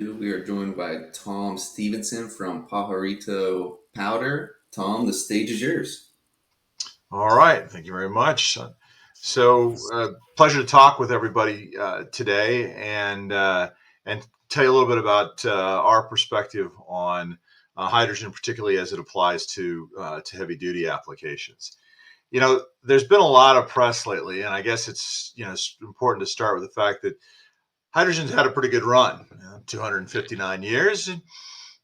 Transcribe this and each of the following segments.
We are joined by Tom Stevenson from Pajarito Powder. Tom, the stage is yours. All right, thank you very much. Pleasure to talk with everybody today, and tell you a little bit about our perspective on hydrogen, particularly as it applies to heavy duty applications. There's been a lot of press lately, and I guess it's important to start with the fact that hydrogen's had a pretty good run, 259 years, and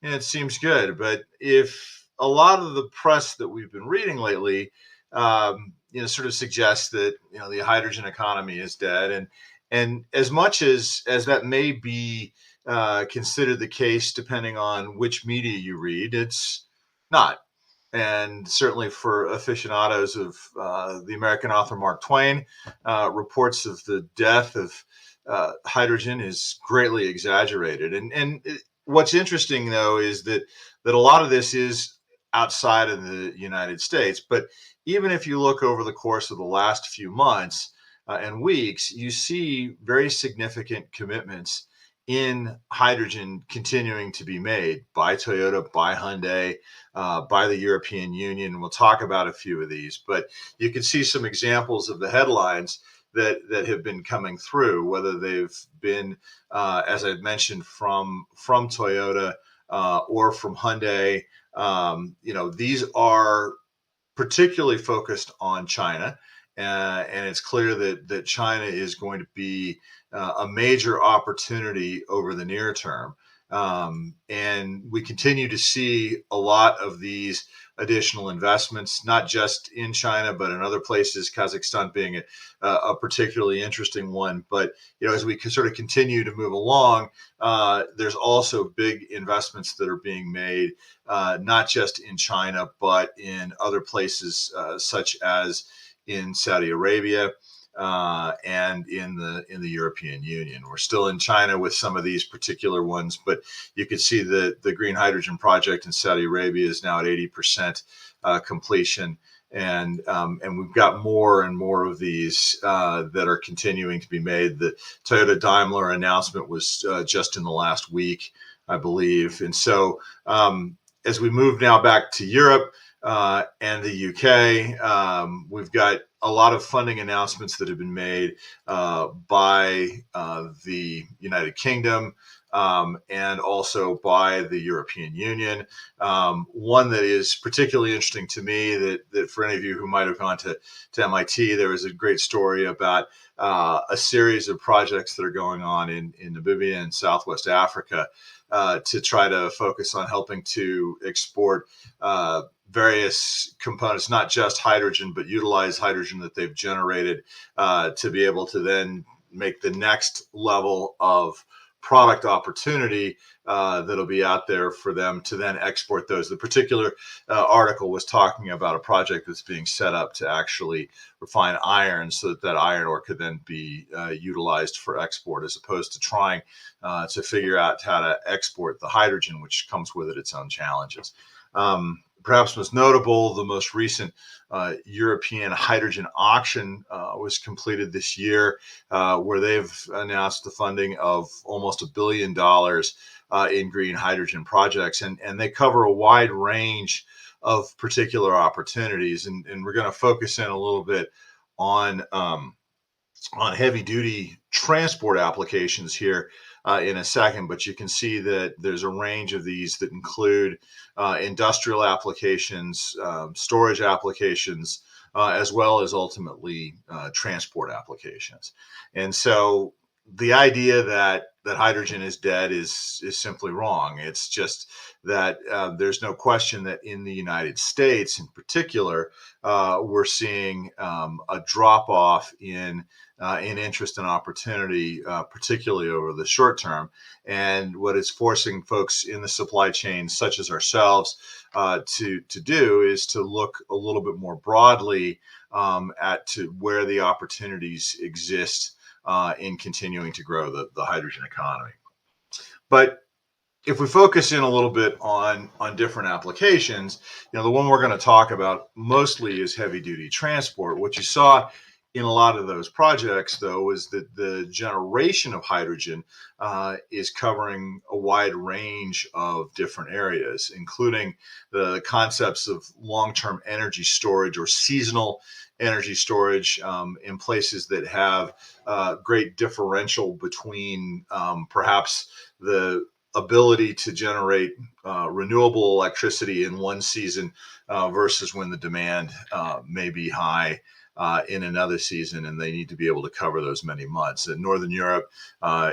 it seems good. But if a lot of the press that we've been reading lately, sort of suggests that the hydrogen economy is dead, and as much as that may be considered the case, depending on which media you read, it's not. And certainly for aficionados of the American author Mark Twain, reports of the death of hydrogen is greatly exaggerated. And what's interesting though is that a lot of this is outside of the United States. But even if you look over the course of the last few months and weeks, you see very significant commitments in hydrogen continuing to be made by Toyota, by Hyundai, by the European Union. We'll talk about a few of these, but you can see some examples of the headlines that have been coming through, whether they've been, as I mentioned, from Toyota or from Hyundai. These are particularly focused on China, and it's clear that China is going to be a major opportunity over the near term. And we continue to see a lot of these additional investments, not just in China, but in other places, Kazakhstan being a particularly interesting one. But, as we sort of continue to move along, there's also big investments that are being made, not just in China, but in other places, such as in Saudi Arabia, and in the European Union. We're still in China with some of these particular ones, but you can see the green hydrogen project in Saudi Arabia is now at 80% completion. And we've got more and more of these that are continuing to be made. The Toyota Daimler announcement was just in the last week, I believe. And so as we move now back to Europe and the UK, we've got a lot of funding announcements that have been made by the United Kingdom, and also by the European Union. One that is particularly interesting to me, that for any of you who might have gone to MIT, there was a great story about a series of projects that are going on in Namibia and Southwest Africa to try to focus on helping to export various components, not just hydrogen, but utilize hydrogen that they've generated to be able to then make the next level of product opportunity that'll be out there for them to then export those. The particular article was talking about a project that's being set up to actually refine iron so that iron ore could then be utilized for export, as opposed to trying to figure out how to export the hydrogen, which comes with it its own challenges. Perhaps most notable, the most recent European hydrogen auction was completed this year, where they've announced the funding of almost $1 billion in green hydrogen projects. And they cover a wide range of particular opportunities. And we're going to focus in a little bit on heavy duty transport applications here in a second, but you can see that there's a range of these that include industrial applications, storage applications, as well as ultimately transport applications. And so the idea that hydrogen is dead is simply wrong. It's just that there's no question that in the United States, in particular, we're seeing a drop off in interest and opportunity, particularly over the short term. And what it's forcing folks in the supply chain, such as ourselves, to do is to look a little bit more broadly at to where the opportunities exist in continuing to grow the hydrogen economy. But if we focus in a little bit on different applications, the one we're going to talk about mostly is heavy duty transport. What you saw in a lot of those projects, though, is that the generation of hydrogen is covering a wide range of different areas, including the concepts of long-term energy storage or seasonal energy storage in places that have great differential between perhaps the ability to generate renewable electricity in one season versus when the demand may be high in another season, and they need to be able to cover those many months. And Northern Europe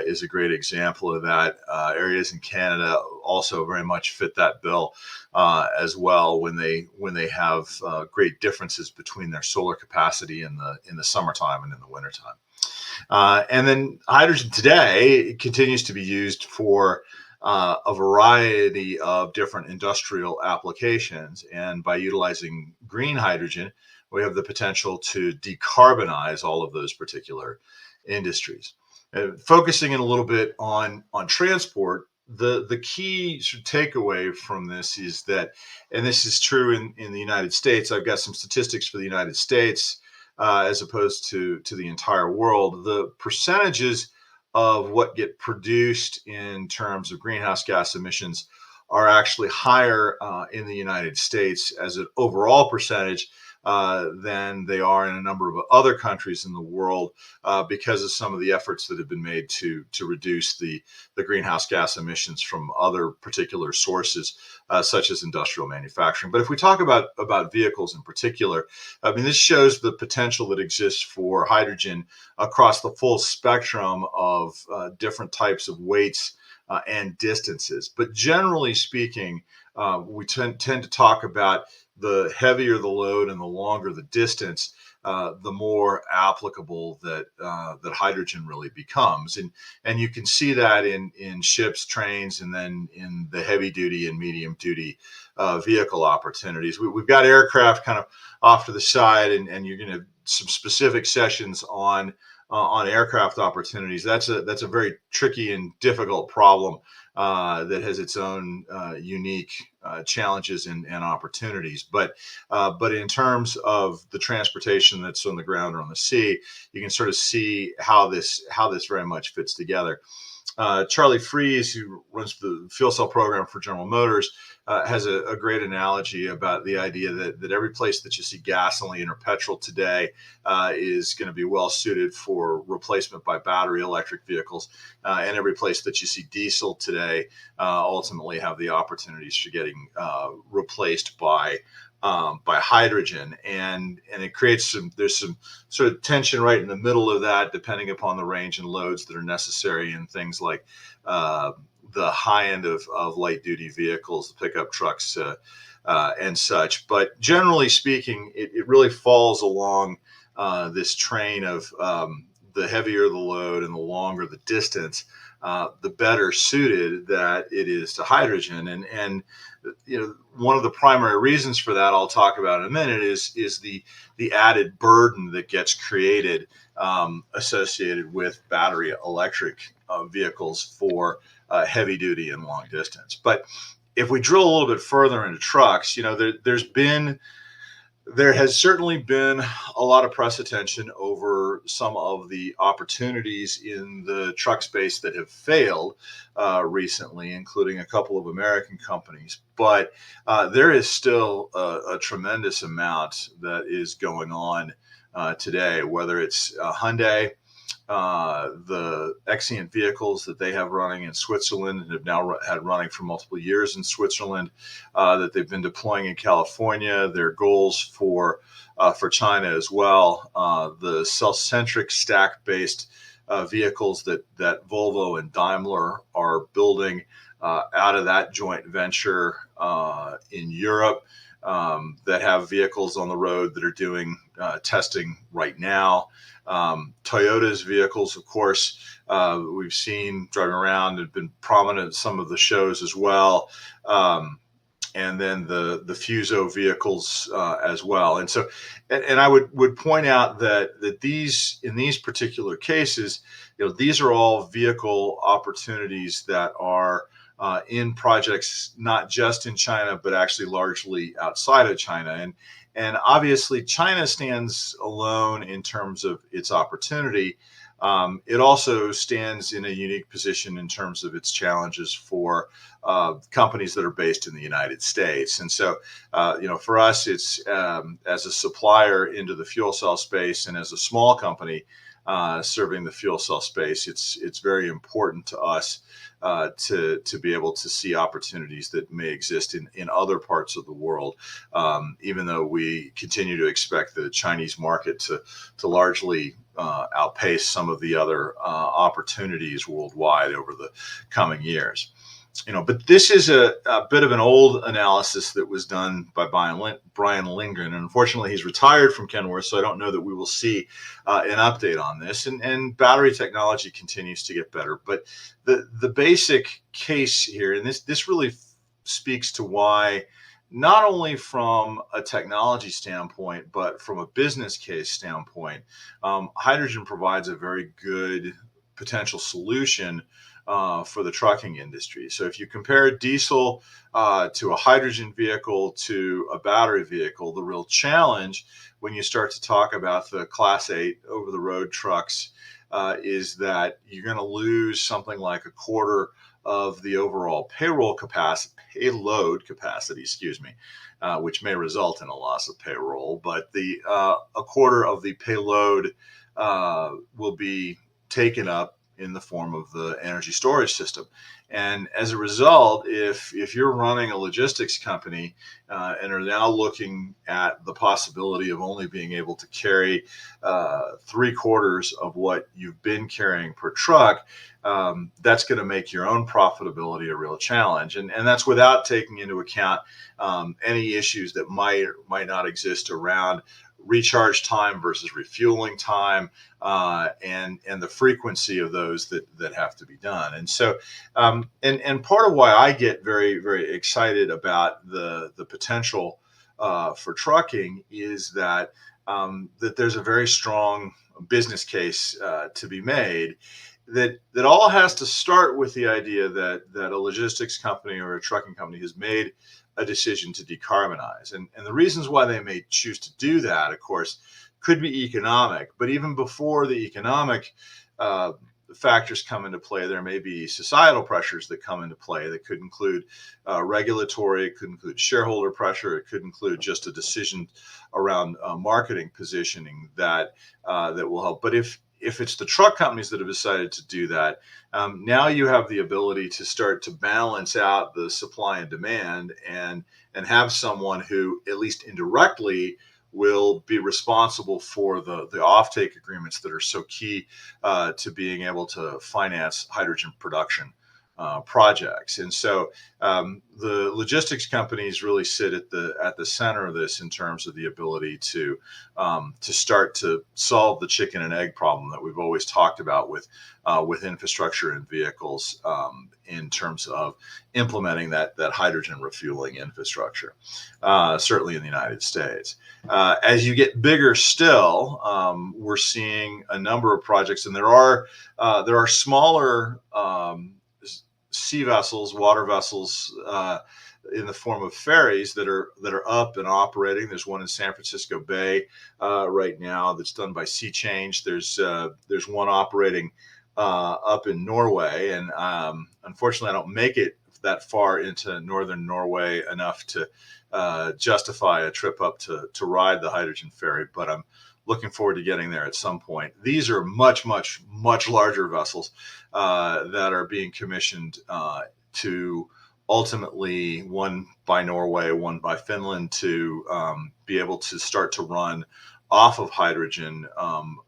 is a great example of that. Areas in Canada also very much fit that bill as well when they have great differences between their solar capacity in the summertime and in the wintertime. And then hydrogen today continues to be used for a variety of different industrial applications. And by utilizing green hydrogen, we have the potential to decarbonize all of those particular industries. Focusing in a little bit on transport, the key takeaway from this is that, and this is true in the United States, I've got some statistics for the United States as opposed to the entire world. The percentages of what get produced in terms of greenhouse gas emissions are actually higher in the United States as an overall percentage than they are in a number of other countries in the world because of some of the efforts that have been made to reduce the greenhouse gas emissions from other particular sources, such as industrial manufacturing. But if we talk about vehicles in particular, I mean, this shows the potential that exists for hydrogen across the full spectrum of different types of weights and distances. But generally speaking, we tend to talk about the heavier the load and the longer the distance, the more applicable that hydrogen really becomes, and you can see that in ships, trains, and then in the heavy duty and medium duty vehicle opportunities. We've got aircraft kind of off to the side, and you're going to have some specific sessions on aircraft opportunities. That's a very tricky and difficult problem that has its own unique challenges and opportunities. But in terms of the transportation that's on the ground or on the sea, you can sort of see how this very much fits together. Charlie Fries, who runs the fuel cell program for General Motors, has a great analogy about the idea that every place that you see gasoline or petrol today is going to be well suited for replacement by battery electric vehicles, and every place that you see diesel today ultimately have the opportunities for getting replaced by hydrogen, and it creates there's some sort of tension right in the middle of that, depending upon the range and loads that are necessary in things like the high end of light duty vehicles, the pickup trucks and such. But generally speaking, it really falls along this train of the heavier the load and the longer the distance, the better suited that it is to hydrogen. And you know, one of the primary reasons for that I'll talk about in a minute is the added burden that gets created associated with battery electric vehicles for heavy duty and long distance. But if we drill a little bit further into trucks, you know, there has certainly been a lot of press attention over some of the opportunities in the truck space that have failed recently, including a couple of American companies. But there is still a tremendous amount that is going on today, whether it's Hyundai, the Exient vehicles that they have running in Switzerland and have now had running for multiple years in Switzerland, that they've been deploying in California, their goals for China as well, the cellcentric stack-based vehicles that Volvo and Daimler are building out of that joint venture in Europe, that have vehicles on the road that are doing testing right now. Toyota's vehicles, of course, we've seen driving around and been prominent at some of the shows as well. And then the Fuso vehicles as well. And so, and I would point out that in these particular cases, you know, these are all vehicle opportunities that are in projects not just in China, but actually largely outside of China. And obviously, China stands alone in terms of its opportunity. It also stands in a unique position in terms of its challenges for companies that are based in the United States. And so, for us, it's as a supplier into the fuel cell space and as a small company serving the fuel cell space, it's very important to us to be able to see opportunities that may exist in other parts of the world, even though we continue to expect the Chinese market to largely outpace some of the other opportunities worldwide over the coming years. But this is a bit of an old analysis that was done by Brian Lindgren. And unfortunately, he's retired from Kenworth, so I don't know that we will see an update on this. And battery technology continues to get better. But the basic case here, and this really speaks to why, not only from a technology standpoint, but from a business case standpoint, hydrogen provides a very good potential solution for the trucking industry. So if you compare diesel to a hydrogen vehicle to a battery vehicle, the real challenge when you start to talk about the Class 8 over-the-road trucks is that you're going to lose something like a quarter of the overall payload capacity, which may result in a loss of payroll, but a quarter of the payload will be taken up in the form of the energy storage system. And as a result, if you're running a logistics company and are now looking at the possibility of only being able to carry 3/4 of what you've been carrying per truck, that's going to make your own profitability a real challenge. And that's without taking into account any issues that might or might not exist around recharge time versus refueling time, and the frequency of those that have to be done. And so, and part of why I get very, very excited about the potential for trucking is that there's a very strong business case to be made. That all has to start with the idea that a logistics company or a trucking company has made a decision to decarbonize. And the reasons why they may choose to do that, of course, could be economic. But even before the economic factors come into play, there may be societal pressures that come into play that could include regulatory, it could include shareholder pressure, it could include just a decision around marketing positioning that will help. But if it's the truck companies that have decided to do that, now you have the ability to start to balance out the supply and demand and have someone who, at least indirectly, will be responsible for the offtake agreements that are so key to being able to finance hydrogen production projects. And so the logistics companies really sit at the center of this in terms of the ability to start to solve the chicken and egg problem that we've always talked about with infrastructure and vehicles, in terms of implementing that hydrogen refueling infrastructure, certainly in the United States. As you get bigger still, we're seeing a number of projects, and there are smaller sea vessels, water vessels, in the form of ferries that are up and operating. There's one in San Francisco Bay right now that's done by Sea Change. There's one operating up in Norway, and unfortunately, I don't make it that far into northern Norway enough to justify a trip up to ride the hydrogen ferry, but I'm looking forward to getting there at some point. These are much, much, much larger vessels that are being commissioned to ultimately, one by Norway, one by Finland, to be able to start to run off of hydrogen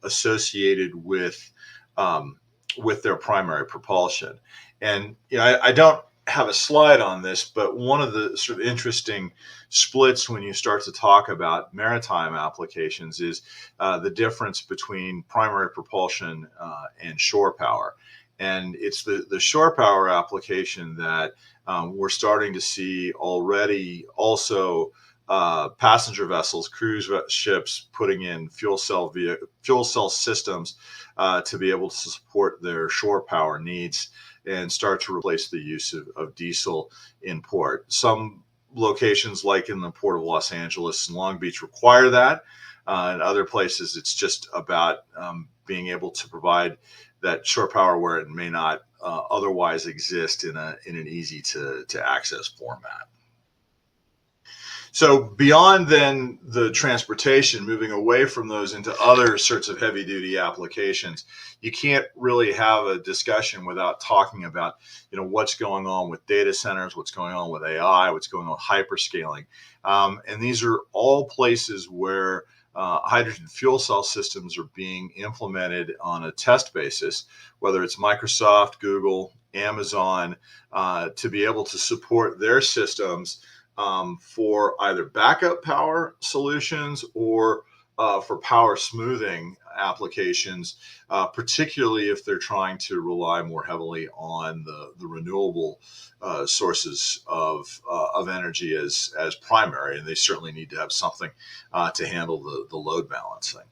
associated with their primary propulsion. And I don't have a slide on this, but one of the sort of interesting splits when you start to talk about maritime applications is the difference between primary propulsion and shore power. And it's the shore power application that we're starting to see already. Also, passenger vessels, cruise ships putting in fuel cell systems to be able to support their shore power needs. and start to replace the use of diesel in port. Some locations, like in the Port of Los Angeles and Long Beach, require that. In other places, it's just about being able to provide that shore power where it may not otherwise exist in an easy to access format. So beyond then the transportation, moving away from those into other sorts of heavy duty applications, you can't really have a discussion without talking about, what's going on with data centers, what's going on with AI, what's going on with hyperscaling. And these are all places where hydrogen fuel cell systems are being implemented on a test basis, whether it's Microsoft, Google, Amazon, to be able to support their systems for either backup power solutions or for power smoothing applications, particularly if they're trying to rely more heavily on the renewable sources of energy as primary, and they certainly need to have something to handle the load balancing.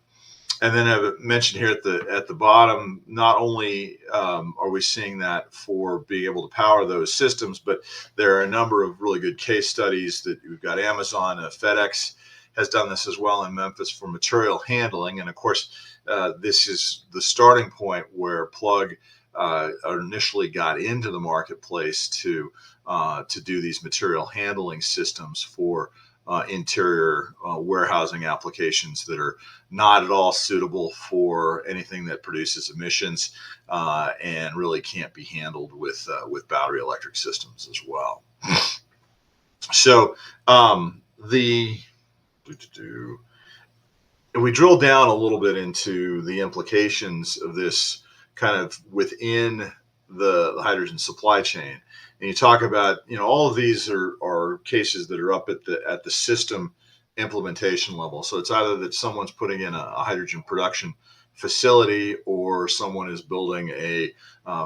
And then I mentioned here at the bottom, not only are we seeing that for being able to power those systems, but there are a number of really good case studies that we've got. Amazon, FedEx has done this as well in Memphis for material handling. And of course, this is the starting point where Plug initially got into the marketplace to do these material handling systems for interior warehousing applications that are not at all suitable for anything that produces emissions and really can't be handled with battery electric systems as well. So we drill down a little bit into the implications of this kind of within the hydrogen supply chain. And you talk about, all of these are cases that are up at the system implementation level. So it's either that someone's putting in a hydrogen production facility or someone is building a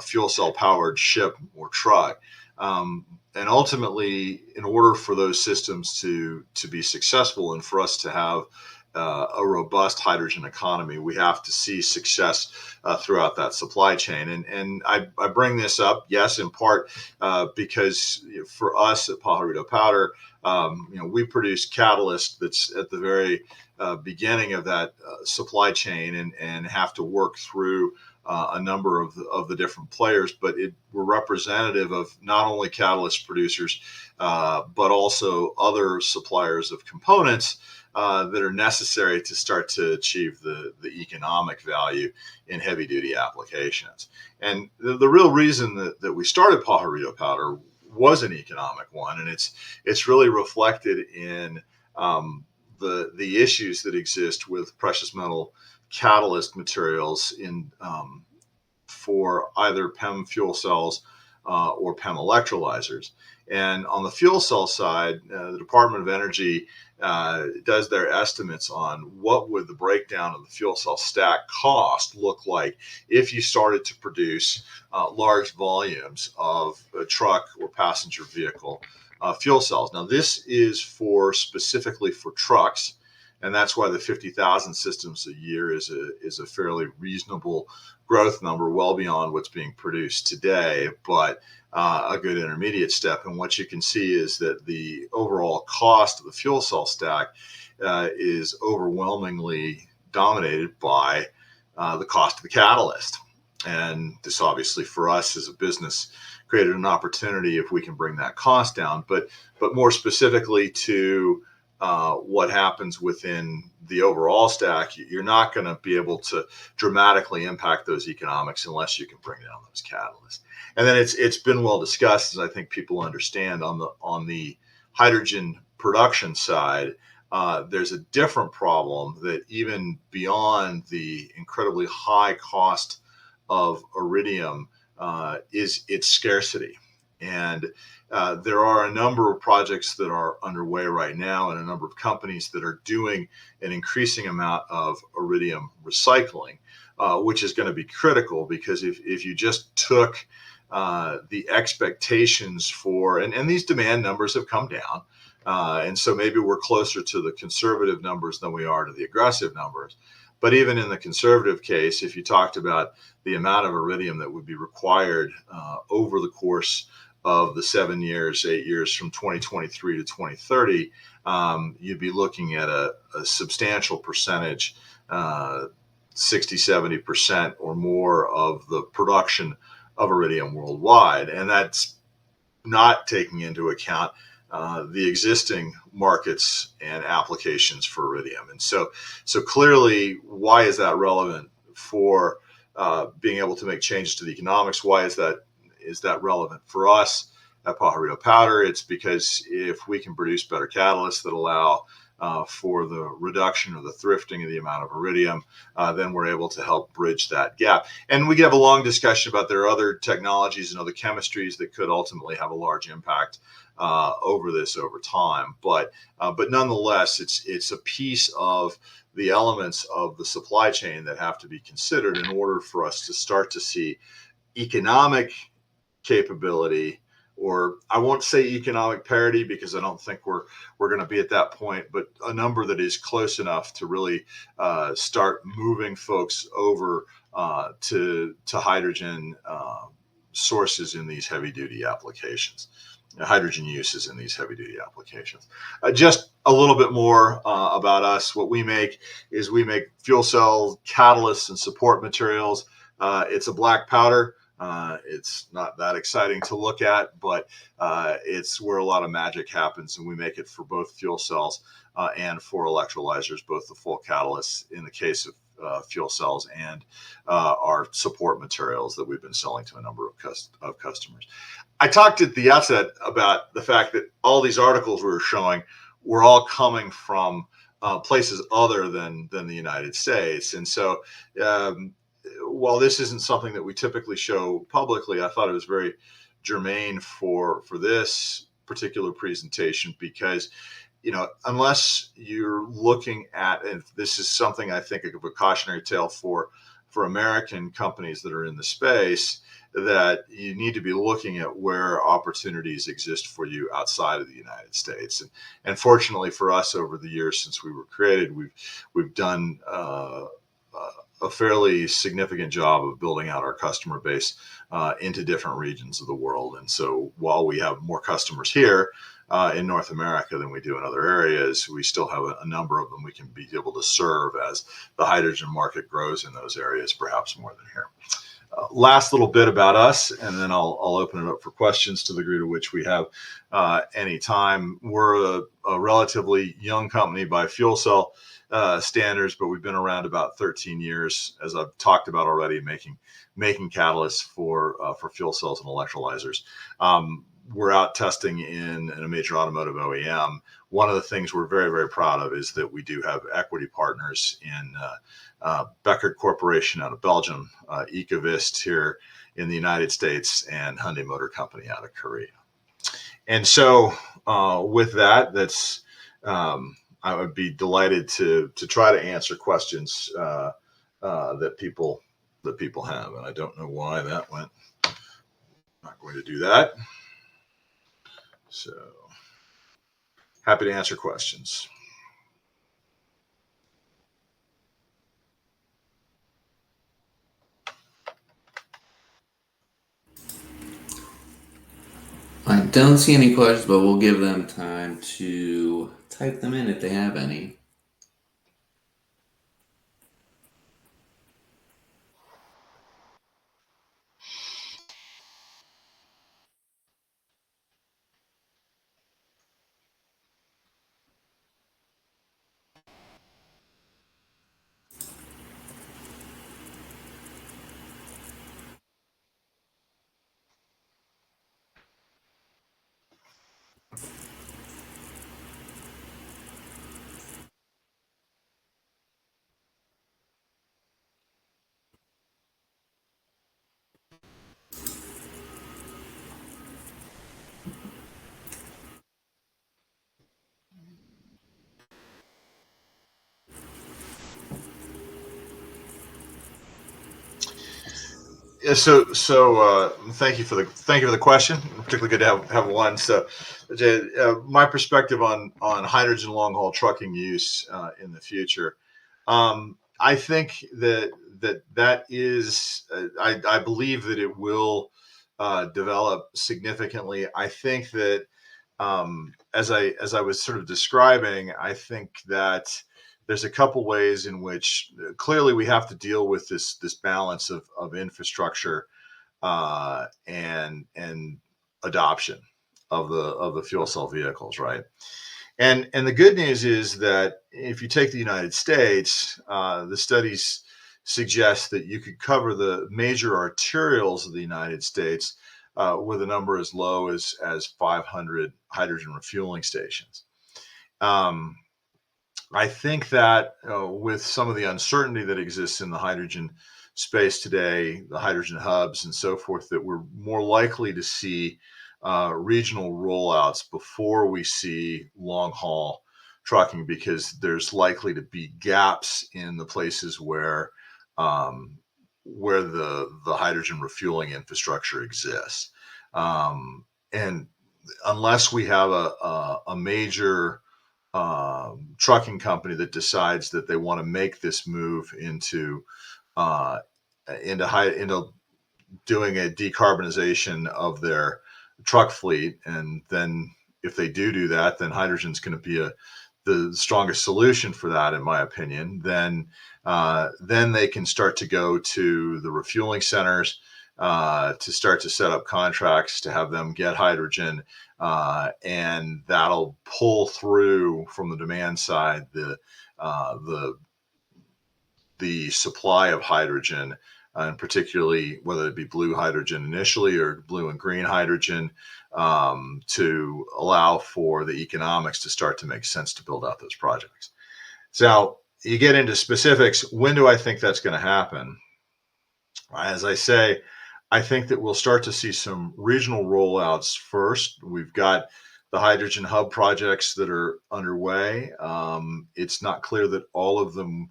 fuel cell powered ship or truck. And ultimately, in order for those systems to be successful and for us to have a robust hydrogen economy, we have to see success throughout that supply chain. And I bring this up, yes, in part because for us at Pajarito Powder, we produce catalyst that's at the very beginning of that supply chain and have to work through a number of the different players, but we're representative of not only catalyst producers, but also other suppliers of components that are necessary to start to achieve the economic value in heavy duty applications. And the real reason that we started Pajarito Powder was an economic one, and it's really reflected in the issues that exist with precious metal catalyst materials in for either PEM fuel cells or PEM electrolyzers. And on the fuel cell side, the Department of Energy does their estimates on what would the breakdown of the fuel cell stack cost look like if you started to produce large volumes of a truck or passenger vehicle fuel cells. Now, this is specifically for trucks, and that's why the 50,000 systems a year is a fairly reasonable growth number, well beyond what's being produced today, but a good intermediate step. And what you can see is that the overall cost of the fuel cell stack is overwhelmingly dominated by the cost of the catalyst. And this obviously for us as a business created an opportunity if we can bring that cost down, but more specifically to what happens within the overall stack, you're not going to be able to dramatically impact those economics unless you can bring down those catalysts. And then it's been well discussed, as I think people understand, on the hydrogen production side. There's a different problem that even beyond the incredibly high cost of iridium is its scarcity. And there are a number of projects that are underway right now and a number of companies that are doing an increasing amount of iridium recycling, which is going to be critical because if you just took the expectations for, and these demand numbers have come down, and so maybe we're closer to the conservative numbers than we are to the aggressive numbers. But even in the conservative case, if you talked about the amount of iridium that would be required over the course of the 7 years, 8 years from 2023 to 2030, you'd be looking at a substantial percentage, 60, 70% or more of the production of iridium worldwide. And that's not taking into account the existing markets and applications for iridium. And so clearly, why is that relevant for being able to make changes to the economics? Why is that relevant for us at Pajarito Powder? It's because if we can produce better catalysts that allow for the reduction or the thrifting of the amount of iridium, then we're able to help bridge that gap. And we can have a long discussion about there are other technologies and other chemistries that could ultimately have a large impact over this over time. But nonetheless, it's a piece of the elements of the supply chain that have to be considered in order for us to start to see economic capability, or I won't say economic parity because I don't think we're going to be at that point, but a number that is close enough to really start moving folks over to hydrogen sources in these heavy duty applications, hydrogen uses in these heavy duty applications. Just a little bit more about us. What we make is we make fuel cell catalysts and support materials. It's a black powder. It's not that exciting to look at, but it's where a lot of magic happens, and we make it for both fuel cells and for electrolyzers, both the full catalysts in the case of fuel cells and our support materials that we've been selling to a number of customers. I talked at the outset about the fact that all these articles we were showing were all coming from places other than the United States, and so while this isn't something that we typically show publicly, I thought it was very germane for this particular presentation because, unless you're looking at, and this is something I think of a cautionary tale for American companies that are in the space, that you need to be looking at where opportunities exist for you outside of the United States. And fortunately for us, over the years since we were created, we've done a fairly significant job of building out our customer base into different regions of the world. And so while we have more customers here in North America than we do in other areas, we still have a number of them we can be able to serve as the hydrogen market grows in those areas, perhaps more than here. Last little bit about us, and then I'll open it up for questions to the degree to which we have any time. We're a relatively young company by fuel cell standards, but we've been around about 13 years, as I've talked about already, making catalysts for fuel cells and electrolyzers. We're out testing in a major automotive OEM. One of the things we're very, very proud of is that we do have equity partners in Beckert Corporation out of Belgium, Ecovist here in the United States, and Hyundai Motor Company out of Korea. And so with that, I would be delighted to try to answer questions that people have. And I don't know why that went. I'm not going to do that. So happy to answer questions. I don't see any questions, but we'll give them time to type them in if they have any. Yeah, so thank you for the question. Particularly good to have one. So, Jay, my perspective on hydrogen long haul trucking use in the future. I think that is, I believe that it will develop significantly. I think that as I was sort of describing, I think that there's a couple ways in which clearly we have to deal with this balance of infrastructure and adoption of the fuel cell vehicles, right? And the good news is that if you take the United States, the studies suggest that you could cover the major arterials of the United States with a number as low as 500 hydrogen refueling stations. I think that with some of the uncertainty that exists in the hydrogen space today, the hydrogen hubs and so forth, that we're more likely to see regional rollouts before we see long haul trucking, because there's likely to be gaps in the places um, where the hydrogen refueling infrastructure exists. And unless we have a major trucking company that decides that they want to make this move uh, into doing a decarbonization of their truck fleet, and then if they do that, then hydrogen is going to be the strongest solution for that, in my opinion. Then they can start to go to the refueling centers to start to set up contracts to have them get hydrogen, and that'll pull through from the demand side uh, the the supply of hydrogen, and particularly whether it be blue hydrogen initially or blue and green hydrogen, to allow for the economics to start to make sense to build out those projects. So you get into specifics. When do I think that's going to happen? As I say, I think that we'll start to see some regional rollouts first. We've got the hydrogen hub projects that are underway. It's not clear that all of them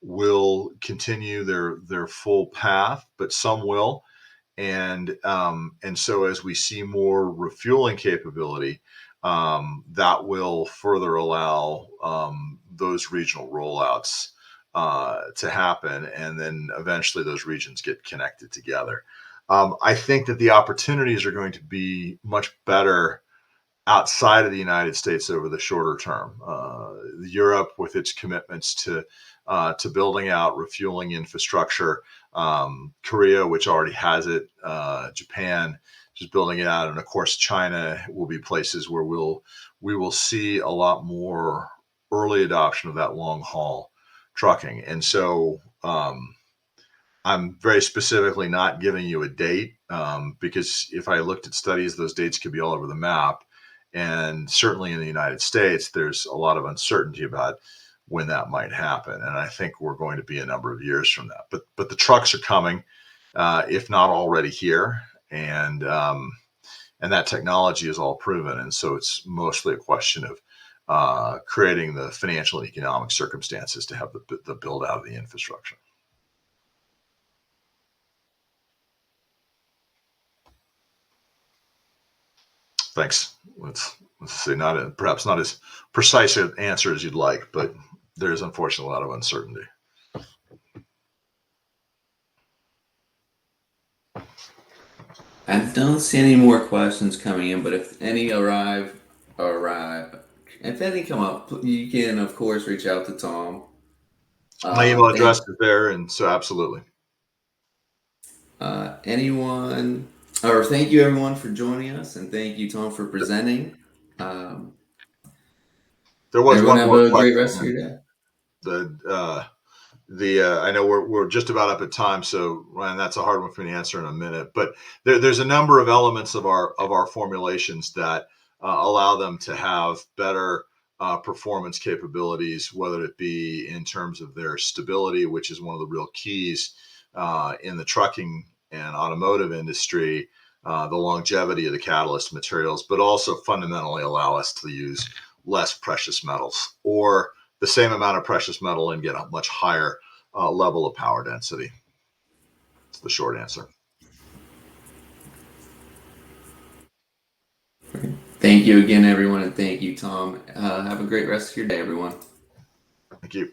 will continue their full path, but some will. And so as we see more refueling capability, that will further allow those regional rollouts to happen, and then eventually those regions get connected together. I think that the opportunities are going to be much better outside of the United States over the shorter term. Europe, with its commitments to building out refueling infrastructure, Korea, which already has it, Japan, just building it out, and of course China will be places where we will see a lot more early adoption of that long haul trucking. And so I'm very specifically not giving you a date, because if I looked at studies, those dates could be all over the map. And certainly in the United States, there's a lot of uncertainty about when that might happen. And I think we're going to be a number of years from that. But the trucks are coming, if not already here, and that technology is all proven. And so it's mostly a question of creating the financial and economic circumstances to have the build out of the infrastructure. Thanks. Let's say perhaps not as precise an answer as you'd like, but there is unfortunately a lot of uncertainty. I don't see any more questions coming in, but if any if any come up, you can of course reach out to Tom. My email address Thank is there, and so absolutely. anyone, or thank you everyone for joining us, and thank you Tom for presenting. Um, There was Everyone one have more a great rest of question. your day. I know we're just about up at time, so Ryan, that's a hard one for me to answer in a minute. But there's a number of elements of our formulations that allow them to have better performance capabilities, whether it be in terms of their stability, which is one of the real keys in the trucking and automotive industry, the longevity of the catalyst materials, but also fundamentally allow us to use less precious metals, or the same amount of precious metal and get a much higher level of power density. That's the short answer. Thank you again, everyone, and thank you, Tom. Have a great rest of your day, everyone. Thank you.